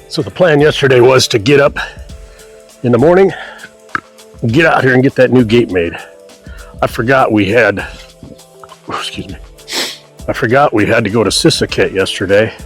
So the plan yesterday was to get up in the morning, get out here and get that new gate made. I forgot we had to go to Sisaket yesterday.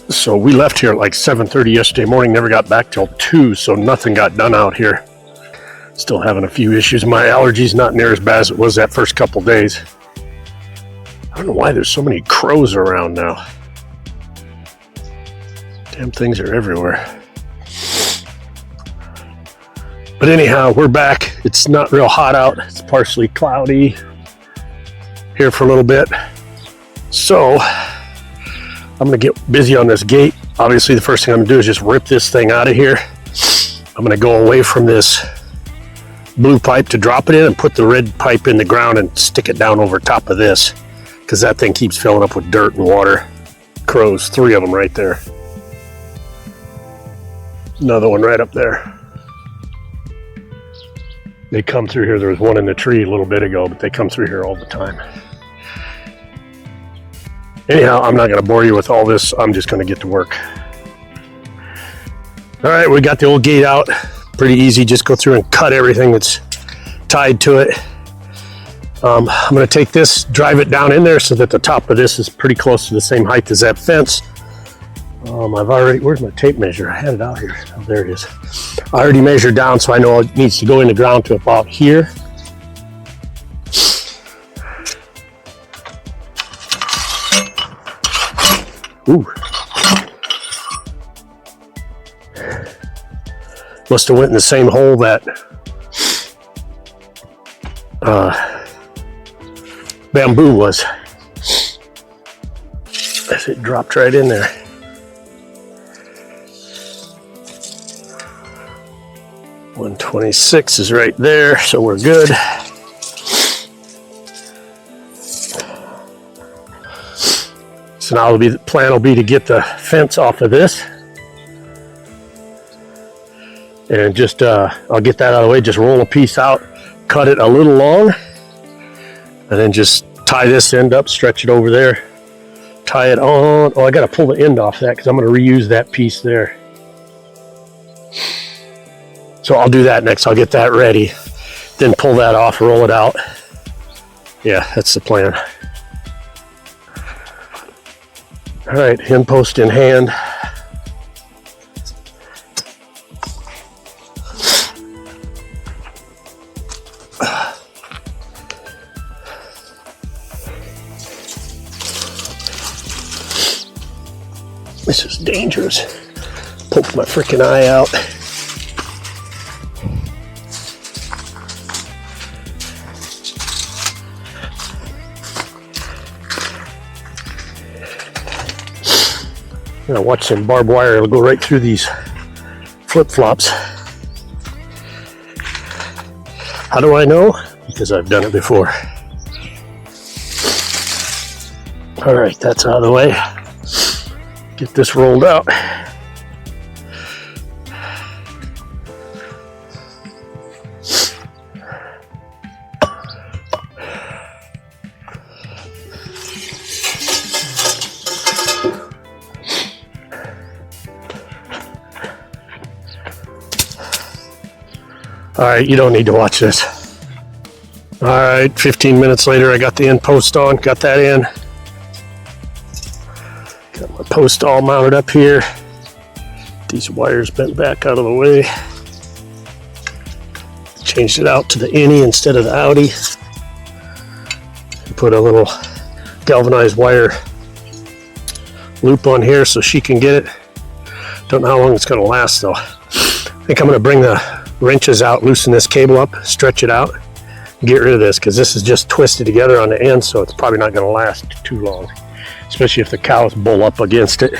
So we left here at like 7:30 yesterday morning, never got back till 2, so nothing got done out here. Still having a few issues. My allergies not near as bad as it was that first couple days. I don't know why there's so many crows around now. Damn things are everywhere. But anyhow, we're back. It's not real hot out. It's partially cloudy here for a little bit. So I'm gonna get busy on this gate. Obviously, the first thing I'm gonna do is just rip this thing out of here. I'm gonna go away from this blue pipe to drop it in and put the red pipe in the ground and stick it down over top of this, because that thing keeps filling up with dirt and water. Crows, 3 of them right there. Another one right up there. They come through here. There was one in the tree a little bit ago, but they come through here all the time. Anyhow, I'm not going to bore you with all this. I'm just going to get to work. All right, we got the old gate out. Pretty easy. Just go through and cut everything that's tied to it. I'm going to take this, drive it down in there so that the top of this is pretty close to the same height as that fence. Where's my tape measure? I had it out here. Oh, there it is. I already measured down, so I know it needs to go in the ground to about here. Ooh. Must have went in the same hole that bamboo was. As it dropped right in there. .126 is right there, so we're good. So now the plan will be to get the fence off of this, and just I'll get that out of the way. Just roll a piece out, cut it a little long, and then just tie this end up, stretch it over there, tie it on. Oh, I got to pull the end off that because I'm going to reuse that piece there. So I'll do that next. I'll get that ready, then pull that off, roll it out. Yeah, that's the plan. All right, end post in hand. This is dangerous. Poked my freaking eye out. I'm gonna watch some barbed wire. It'll go right through these flip-flops. How do I know? Because I've done it before. All right, that's out of the way. Get this rolled out. All right, you don't need to watch this. All right, 15 minutes later, I got the end post on, got that in. Got my post all mounted up here. These wires bent back out of the way. Changed it out to the innie instead of the outie. Put a little galvanized wire loop on here so she can get it. Don't know how long it's gonna last though. I think I'm gonna bring the wrenches out, loosen this cable up, stretch it out, get rid of this, because this is just twisted together on the end, so it's probably not going to last too long, especially if the cows bull up against it,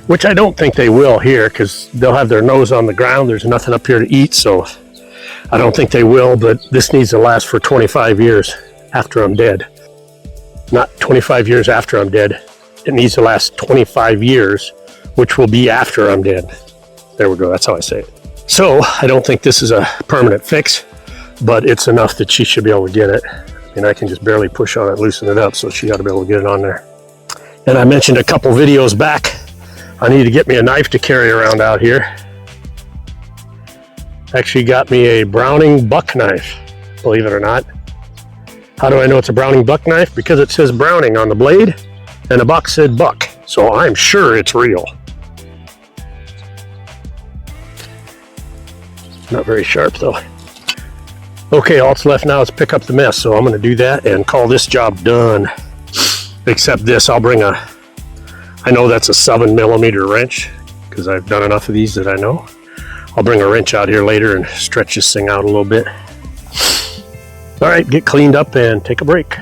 which I don't think they will here, because they'll have their nose on the ground. There's nothing up here to eat, so I don't think they will. But this needs to last for 25 years after I'm dead. Not 25 years after I'm dead. It needs to last 25 years, which will be after I'm dead. There we go, that's how I say it. So I don't think this is a permanent fix, but it's enough that she should be able to get it. And I can just barely push on it, loosen it up, so she ought to be able to get it on there. And I mentioned a couple videos back I need to get me a knife to carry around out here. Actually got me a Browning buck knife, believe it or not. How do I know it's a Browning buck knife? Because it says Browning on the blade and the box said buck. So I'm sure it's real. Not very sharp though. Okay, all that's left now is pick up the mess. So I'm gonna do that and call this job done. Except this, I'll bring a, I know that's a 7mm wrench because I've done enough of these that I know. I'll bring a wrench out here later and stretch this thing out a little bit. All right, get cleaned up and take a break.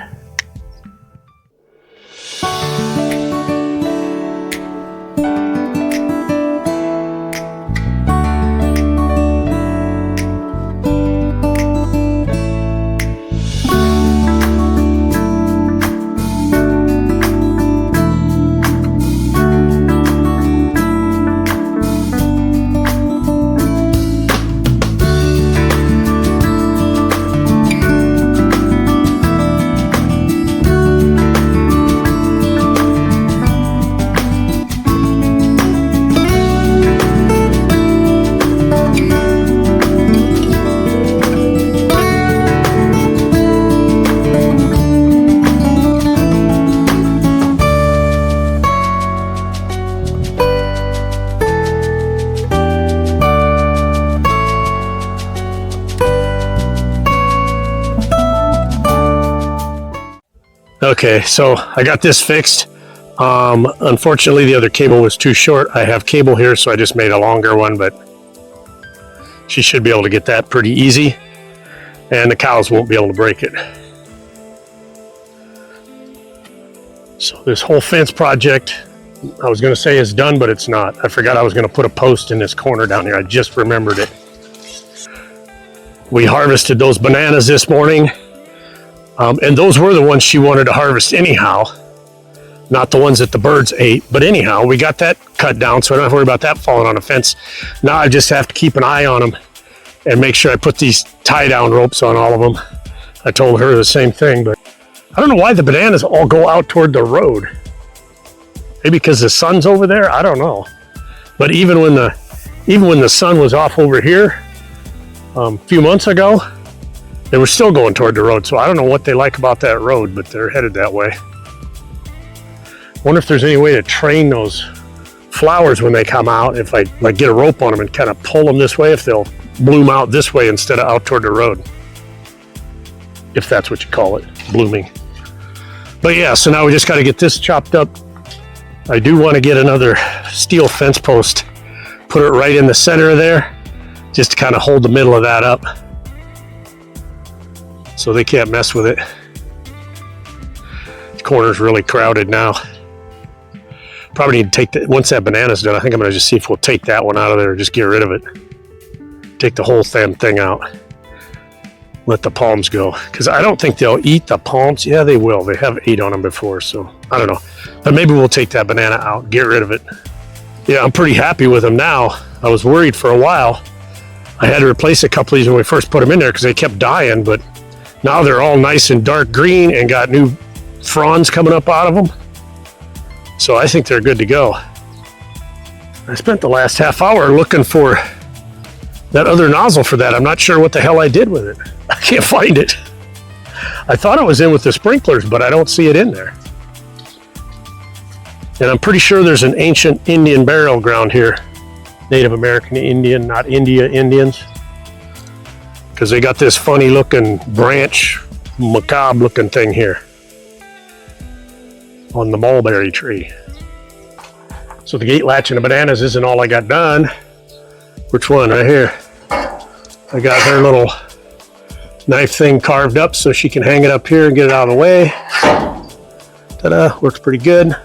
Okay, so I got this fixed. Unfortunately, the other cable was too short. I have cable here, so I just made a longer one, but she should be able to get that pretty easy, and the cows won't be able to break it. So this whole fence project, I was going to say is done, but it's not. I forgot I was going to put a post in this corner down here. I just remembered it. We harvested those bananas this morning. And those were the ones she wanted to harvest anyhow, not the ones that the birds ate. But anyhow, we got that cut down, so I don't have to worry about that falling on the fence. Now I just have to keep an eye on them and make sure I put these tie-down ropes on all of them. I told her the same thing, but I don't know why the bananas all go out toward the road. Maybe because the sun's over there? I don't know. But even when the sun was off over here a few months ago, they were still going toward the road, so I don't know what they like about that road, but they're headed that way. Wonder if there's any way to train those flowers when they come out, if I like get a rope on them and kind of pull them this way, if they'll bloom out this way instead of out toward the road. If that's what you call it, blooming. But yeah, so now we just got to get this chopped up. I do want to get another steel fence post, put it right in the center of there, just to kind of hold the middle of that up, so they can't mess with it. The corner's really crowded now. Probably need to take that, once that banana's done, I think I'm gonna just see if we'll take that one out of there, just get rid of it. Take the whole thing out. Let the palms go. Because I don't think they'll eat the palms. Yeah, they will. They have ate on them before, so I don't know. But maybe we'll take that banana out, get rid of it. Yeah, I'm pretty happy with them now. I was worried for a while. I had to replace a couple of these when we first put them in there because they kept dying, but now they're all nice and dark green and got new fronds coming up out of them. So I think they're good to go. I spent the last half hour looking for that other nozzle for that. I'm not sure what the hell I did with it. I can't find it. I thought it was in with the sprinklers, but I don't see it in there. And I'm pretty sure there's an ancient Indian burial ground here. Native American Indian, not India Indians. Because they got this funny looking branch, macabre looking thing here on the mulberry tree. So the gate latch and the bananas isn't all I got done. Which one? Right here. I got her little knife thing carved up so she can hang it up here and get it out of the way. Ta-da, works pretty good.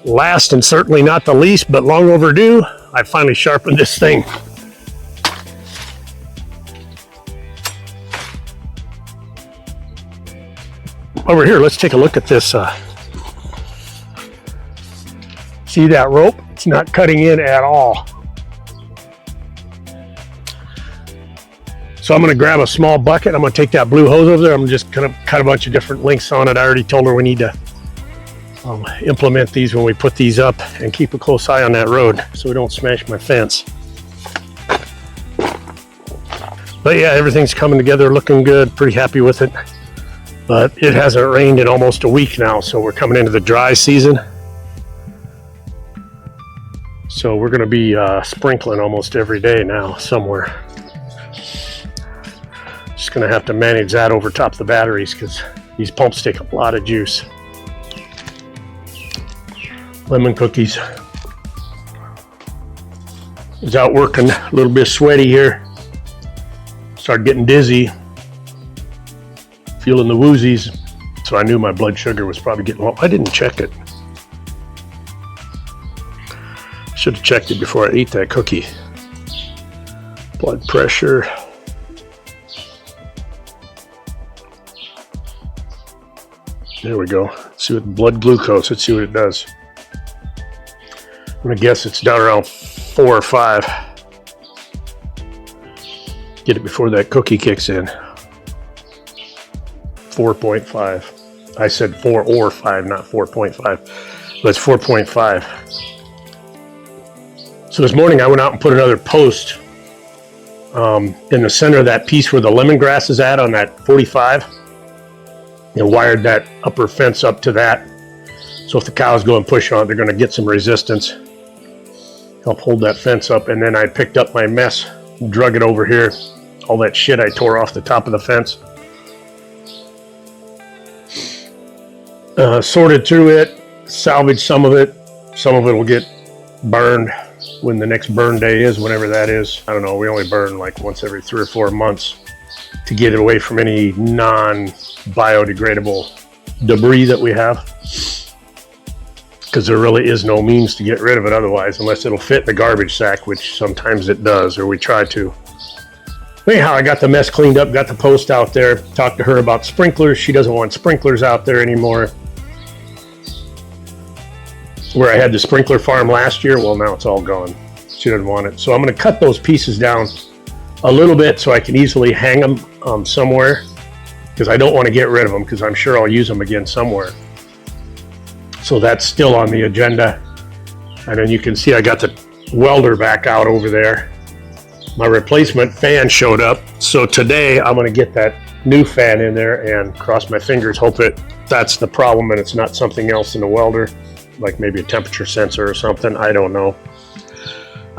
Last and certainly not the least, but long overdue, I finally sharpened this thing. Over here, let's take a look at this. See that rope? It's not cutting in at all. So I'm going to grab a small bucket. I'm going to take that blue hose over there. I'm just going to cut a bunch of different lengths on it. I already told her we need to implement these when we put these up, and keep a close eye on that road so we don't smash my fence. But yeah, everything's coming together, looking good. Pretty happy with it. But it hasn't rained in almost a week now, so we're coming into the dry season. So we're going to be sprinkling almost every day now somewhere. Just going to have to manage that over top of the batteries because these pumps take a lot of juice. Lemon cookies is out working, a little bit sweaty here. Started getting dizzy, feeling the woozies, so I knew my blood sugar was probably getting low. I didn't check it. Should have checked it before I ate that cookie. Blood pressure. There we go. Let's see what blood glucose, let's see what it does. I'm gonna guess it's down around 4 or 5. Get it before that cookie kicks in. 4.5. I said 4 or 5, not 4.5. But it's 4.5. So this morning I went out and put another post in the center of that piece where the lemongrass is at on that 45. And wired that upper fence up to that. So if the cows go and push on it, they're going to get some resistance. Help hold that fence up. And then I picked up my mess, drug it over here. All that shit I tore off the top of the fence. Sorted through it, salvaged some of it. Some of it will get burned when the next burn day is, whenever that is. I don't know, we only burn like once every 3 or 4 months to get it away from any non-biodegradable debris that we have. Because there really is no means to get rid of it otherwise, unless it'll fit in the garbage sack, which sometimes it does, or we try to. Anyhow, I got the mess cleaned up, got the post out there, talked to her about sprinklers. She doesn't want sprinklers out there anymore. Where I had the sprinkler farm last year, well, now it's all gone. She doesn't want it. So I'm going to cut those pieces down a little bit so I can easily hang them somewhere, because I don't want to get rid of them, because I'm sure I'll use them again somewhere. So that's still on the agenda. And then you can see I got the welder back out over there. My replacement fan showed up, so today I'm going to get that new fan in there and cross my fingers, hope that's the problem and it's not something else in the welder, like maybe a temperature sensor or something. I don't know.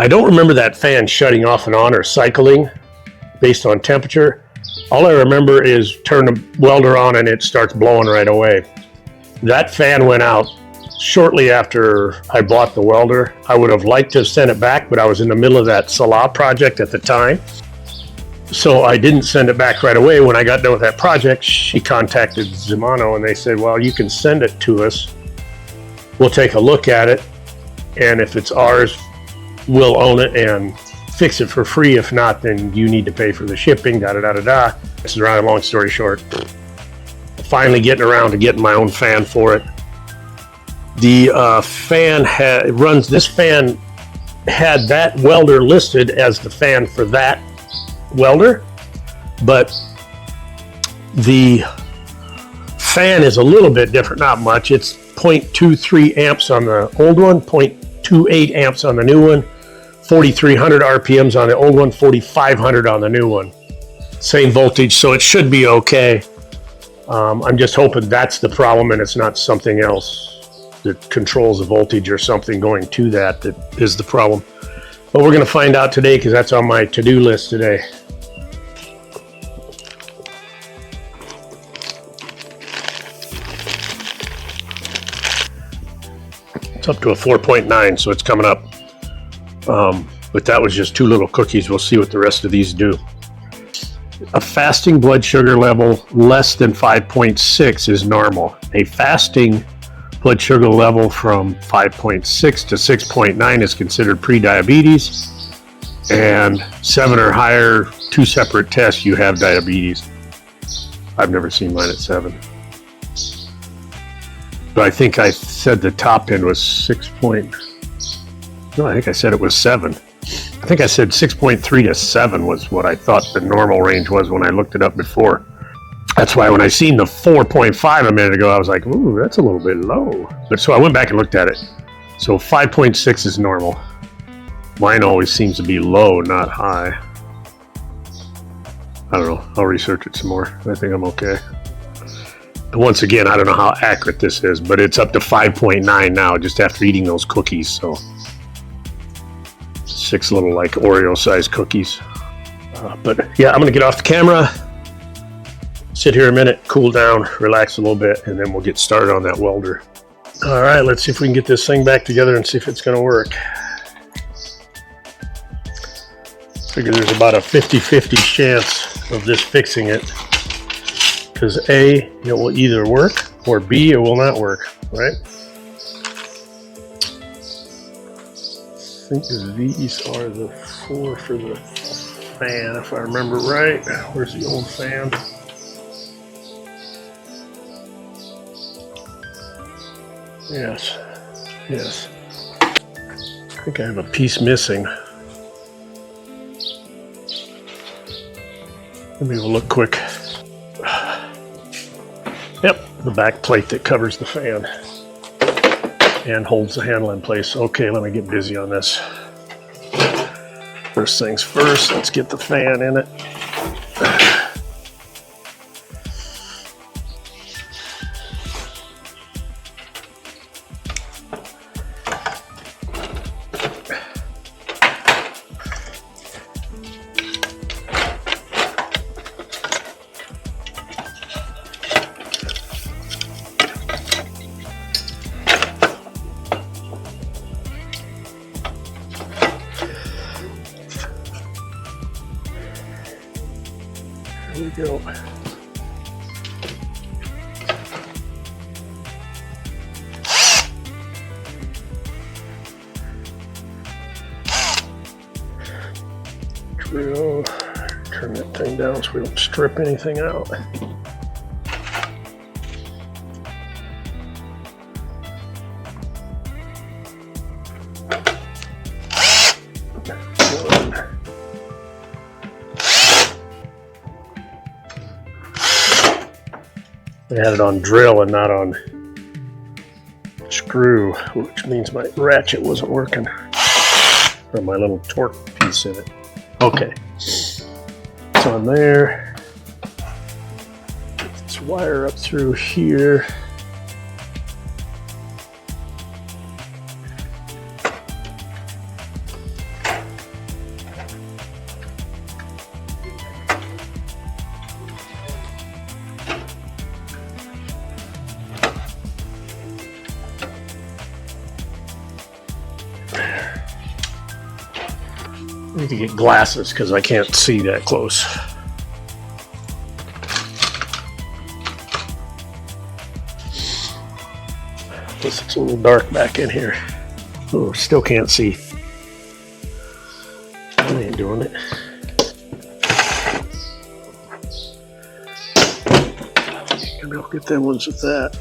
I don't remember that fan shutting off and on or cycling based on temperature. All I remember is turn the welder on and it starts blowing right away. That fan went out shortly after I bought the welder. I would have liked to have sent it back, but I was in the middle of that Salah project at the time. So I didn't send it back right away. When I got done with that project, she contacted Zimano and they said, well, you can send it to us. We'll take a look at it. And if it's ours, we'll own it and fix it for free. If not, then you need to pay for the shipping, da-da-da-da-da. This is around a long story short. Finally getting around to getting my own fan for it. The fan this fan had that welder listed as the fan for that welder, but the fan is a little bit different, not much. It's 0.23 amps on the old one, 0.28 amps on the new one, 4,300 RPMs on the old one, 4,500 on the new one. Same voltage, so it should be okay. I'm just hoping that's the problem and it's not something else that controls the voltage or something going to that is the problem. But we're going to find out today, because that's on my to-do list today. It's up to a 4.9, so it's coming up. But that was just 2 little cookies. We'll see what the rest of these do. A fasting blood sugar level less than 5.6 is normal. A fasting blood sugar level from 5.6 to 6.9 is considered pre-diabetes, and 7 or higher, 2 separate tests, you have diabetes. I've never seen mine at 7. But I think I said the top end was 6. No, I think I said it was 7. I think I said 6.3 to 7 was what I thought the normal range was when I looked it up before. That's why when I seen the 4.5 a minute ago, I was like, ooh, that's a little bit low. But so I went back and looked at it. So 5.6 is normal. Mine always seems to be low, not high. I don't know. I'll research it some more. I think I'm okay. And once again, I don't know how accurate this is, but it's up to 5.9 now just after eating those cookies. So 6 little like Oreo-sized cookies. But yeah, I'm going to get off the camera, sit here a minute, cool down, relax a little bit, and then we'll get started on that welder. All right, let's see if we can get this thing back together and see if it's going to work. Figure there's about a 50-50 chance of this fixing it, because A, it will either work, or B, it will not work, right? I think these are the 4 for the fan, if I remember right. Where's the old fan? Yes, yes. I think I have a piece missing. Let me have a look quick. Yep, the back plate that covers the fan and holds the handle in place. Okay, let me get busy on this. First things first, let's get the fan in it. Here we go. Drill. Turn that thing down so we don't strip anything out. I had it on drill and not on screw, which means my ratchet wasn't working, or my little torque piece in it. Okay, it's on there. Get this wire up through here. I need to get glasses because I can't see that close. Plus it's a little dark back in here. Oh, still can't see. I ain't doing it. Maybe I'll get them ones with that.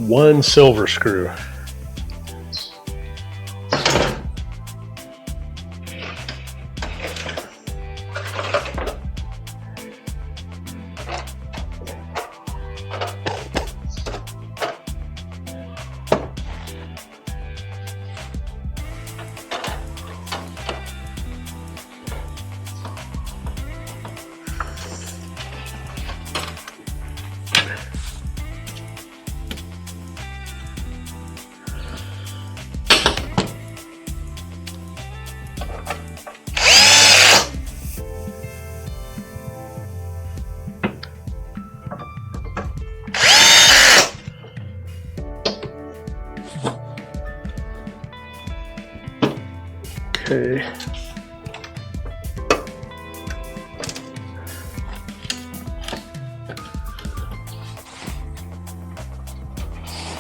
One silver screw. Okay.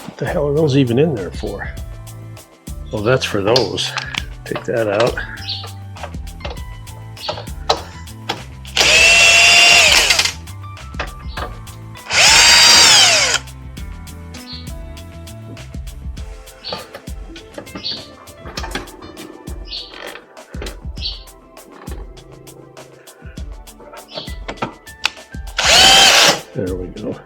What the hell are those even in there for? Well, that's for those. Take that out. There we go.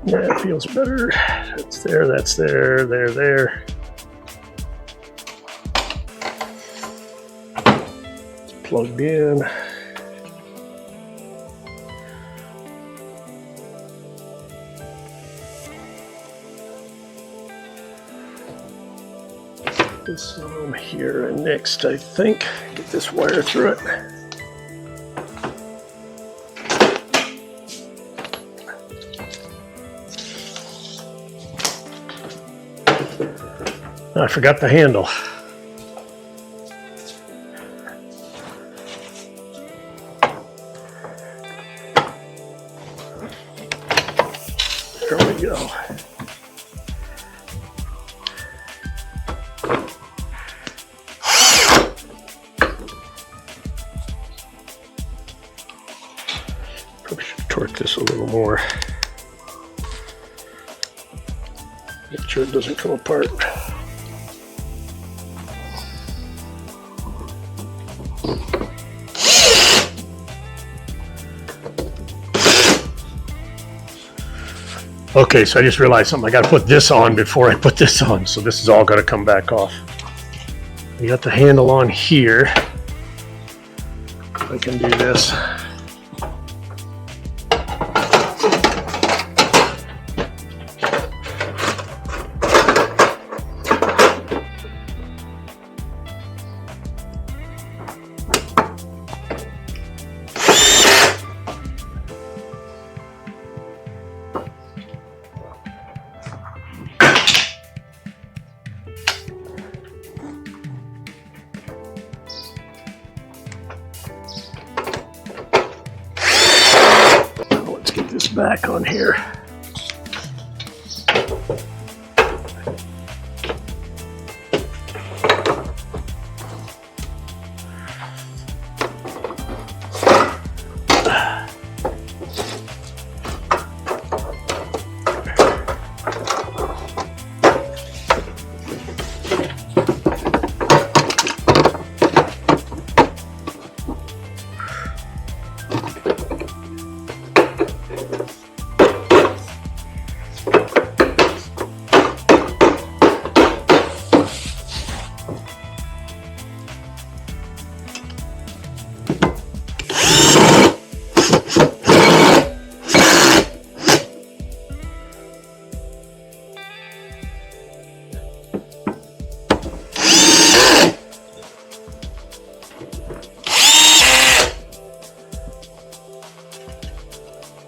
Yeah, it feels better. That's there, that's there, there. It's plugged in. This here and next, I think. Get this wire through it. I forgot the handle. There we go. Probably should torque this a little more. Make sure it doesn't come apart. Okay, so I just realized something. I got to put this on before I put this on, so this is all going to come back off. You got the handle on here. I can do this. This back on here.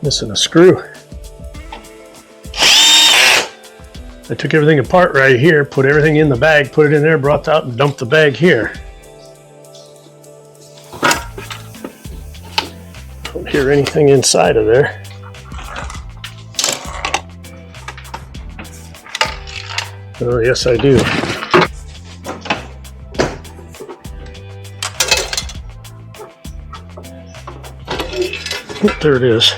Missing a screw. I took everything apart right here, put everything in the bag, put it in there, brought it out and dumped the bag here. Don't hear anything inside of there. Oh, yes, I do. There it is.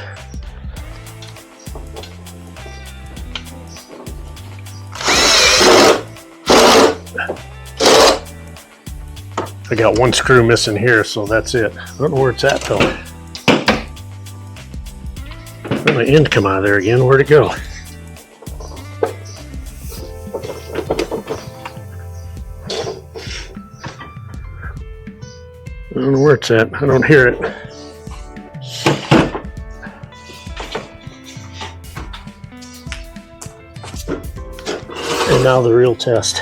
I got one screw missing here, so that's it. I don't know where it's at though. Where'd my end come out of there again? Where'd it go? I don't know where it's at. I don't hear it. And now the real test.